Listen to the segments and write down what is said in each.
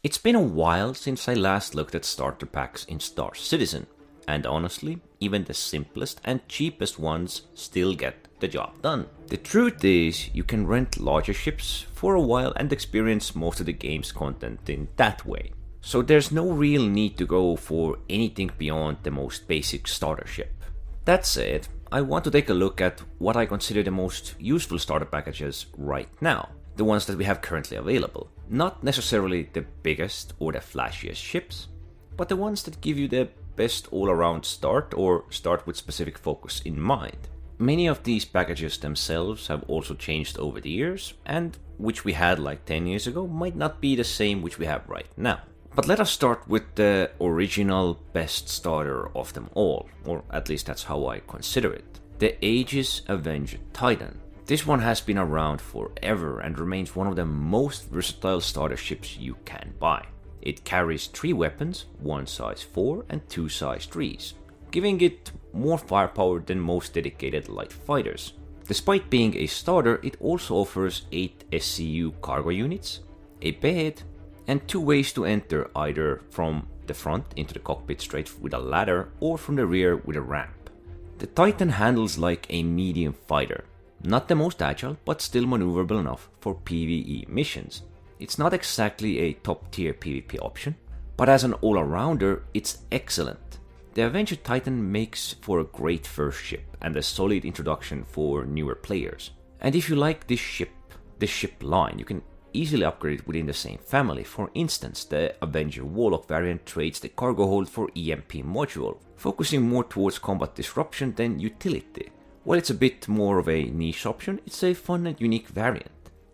It's been a while since I last looked at starter packs in Star Citizen, and honestly, even the simplest and cheapest ones still get the job done. The truth is, you can rent larger ships for a while and experience most of the game's content in that way. So there's no real need to go for anything beyond the most basic starter ship. That said, I want to take a look at what I consider the most useful starter packages right now, the ones that we have currently available. Not necessarily the biggest or the flashiest ships, but the ones that give you the best all-around start or start with specific focus in mind. Many of these packages themselves have also changed over the years, and which we had like 10 years ago might not be the same which we have right now. But let us start with the original best starter of them all, or at least that's how I consider it. The Aegis Avenger Titan. This one has been around forever and remains one of the most versatile starter ships you can buy. It carries 3 weapons, one size 4 and 2 size 3s, giving it more firepower than most dedicated light fighters. Despite being a starter, it also offers 8 SCU cargo units, a bed, and 2 ways to enter, either from the front into the cockpit straight with a ladder or from the rear with a ramp. The Titan handles like a medium fighter. Not the most agile, but still maneuverable enough for PvE missions. It's not exactly a top tier PvP option, but as an all-arounder, it's excellent. The Avenger Titan makes for a great first ship and a solid introduction for newer players. And if you like this ship line, you can easily upgrade it within the same family. For instance, the Avenger Warlock variant trades the cargo hold for EMP module, focusing more towards combat disruption than utility. While it's a bit more of a niche option, it's a fun and unique variant.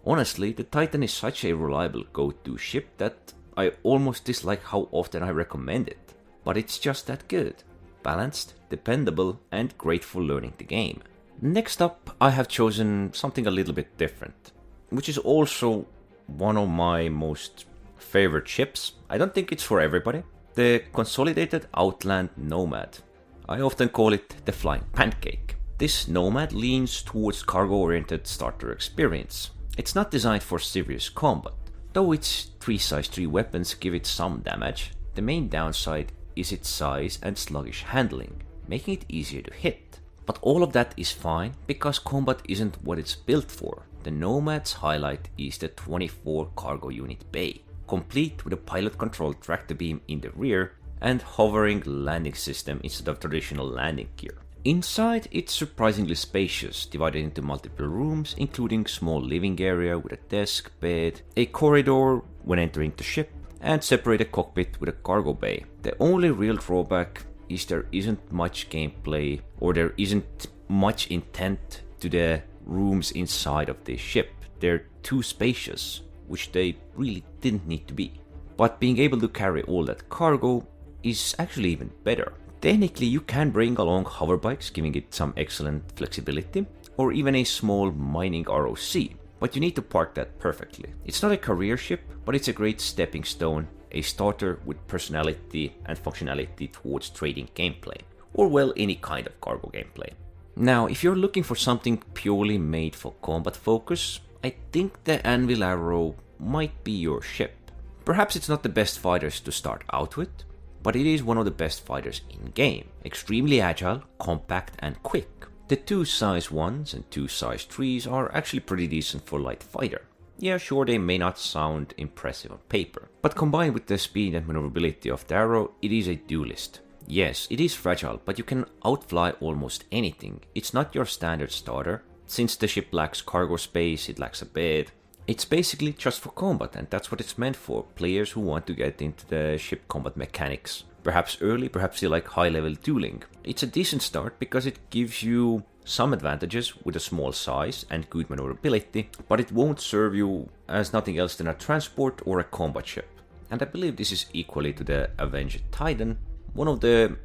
Honestly, the Titan is such a reliable go-to ship that I almost dislike how often I recommend it. But it's just that good. Balanced, dependable, and great for learning the game. Next up, I have chosen something a little bit different, which is also one of my most favorite ships. I don't think it's for everybody. The Consolidated Outland Nomad. I often call it the Flying Pancake. This Nomad leans towards cargo-oriented starter experience. It's not designed for serious combat. Though its 3 size 3 weapons give it some damage, the main downside is its size and sluggish handling, making it easier to hit. But all of that is fine, because combat isn't what it's built for. The Nomad's highlight is the 24 cargo unit bay, complete with a pilot-controlled tractor beam in the rear and hovering landing system instead of traditional landing gear. Inside, it's surprisingly spacious, divided into multiple rooms, including small living area with a desk, bed, a corridor when entering the ship, and separated cockpit with a cargo bay. The only real drawback is there isn't much gameplay, or there isn't much intent to the rooms inside of this ship. They're too spacious, which they really didn't need to be. But being able to carry all that cargo is actually even better. Technically, you can bring along hover bikes, giving it some excellent flexibility, or even a small mining ROC, but you need to park that perfectly. It's not a career ship, but it's a great stepping stone, a starter with personality and functionality towards trading gameplay, or well, any kind of cargo gameplay. Now, if you're looking for something purely made for combat focus, I think the Anvil Arrow might be your ship. Perhaps it's not the best fighters to start out with, but it is one of the best fighters in-game. Extremely agile, compact, and quick. The 2 size 1s and 2 size 3s are actually pretty decent for light fighter. Yeah, sure, they may not sound impressive on paper, but combined with the speed and maneuverability of the Arrow, it is a duelist. Yes, it is fragile, but you can outfly almost anything. It's not your standard starter. Since the ship lacks cargo space, it lacks a bed. It's basically just for combat, and that's what it's meant for, players who want to get into the ship combat mechanics. Perhaps early, perhaps you like high-level dueling. It's a decent start because it gives you some advantages with a small size and good maneuverability, but it won't serve you as nothing else than a transport or a combat ship. And I believe this is equally to the Avenger Titan, one of the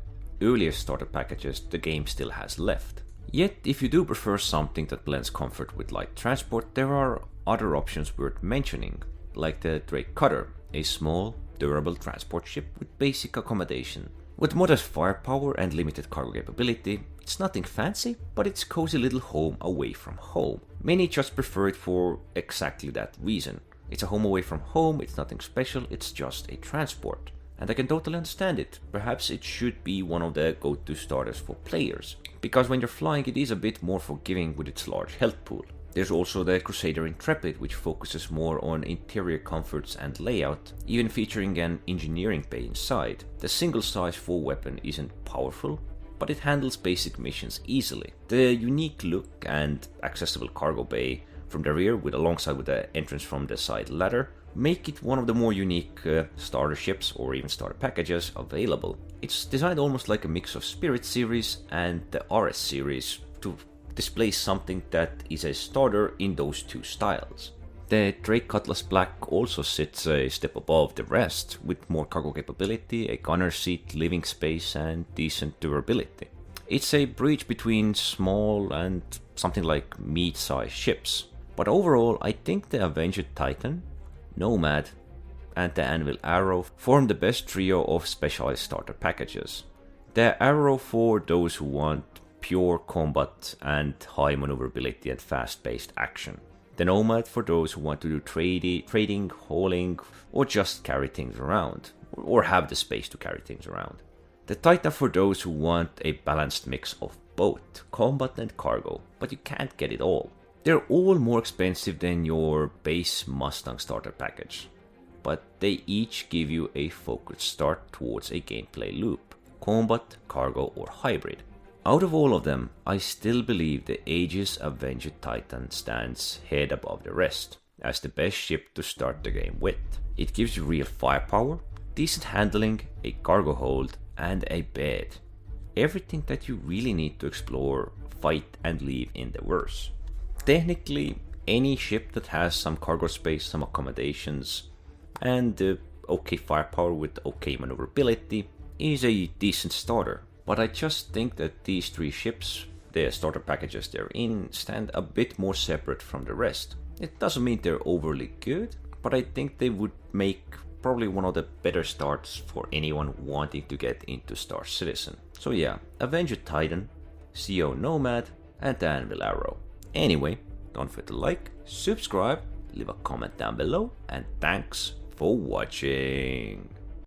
earliest starter packages the game still has left. Yet, if you do prefer something that blends comfort with light transport, there are other options worth mentioning, like the Drake Cutter, a small, durable transport ship with basic accommodation. With modest firepower and limited cargo capability, it's nothing fancy, but it's cozy little home away from home. Many just prefer it for exactly that reason. It's a home away from home, it's nothing special, it's just a transport. And I can totally understand it. Perhaps it should be one of the go-to starters for players, because when you're flying it is a bit more forgiving with its large health pool. There's also the Crusader Intrepid, which focuses more on interior comforts and layout, even featuring an engineering bay inside. The single-size foreweapon isn't powerful, but it handles basic missions easily. The unique look and accessible cargo bay from the rear alongside with the entrance from the side ladder make it one of the more unique starter ships or even starter packages available. It's designed almost like a mix of Spirit series and the RS series to display something that is a starter in those two styles. The Drake Cutlass Black also sits a step above the rest, with more cargo capability, a gunner seat, living space and decent durability. It's a bridge between small and something like mid-sized ships. But overall, I think the Avenger Titan, Nomad and the Anvil Arrow form the best trio of specialized starter packages. The Arrow for those who want pure combat and high maneuverability and fast-paced action. The Nomad for those who want to do trading, hauling, or just carry things around, or have the space to carry things around. The Titan for those who want a balanced mix of both combat and cargo, but you can't get it all. They're all more expensive than your base Mustang starter package, but they each give you a focused start towards a gameplay loop, combat, cargo, or hybrid. Out of all of them, I still believe the Aegis Avenger Titan stands head above the rest, as the best ship to start the game with. It gives you real firepower, decent handling, a cargo hold, and a bed. Everything that you really need to explore, fight, and live in the verse. Technically, any ship that has some cargo space, some accommodations, and okay firepower with okay maneuverability is a decent starter. But I just think that these three ships, the starter packages they're in, stand a bit more separate from the rest. It doesn't mean they're overly good, but I think they would make probably one of the better starts for anyone wanting to get into Star Citizen. So yeah, Avenger Titan, CO Nomad, and the Anvil Arrow. Anyway, don't forget to like, subscribe, leave a comment down below, and thanks for watching.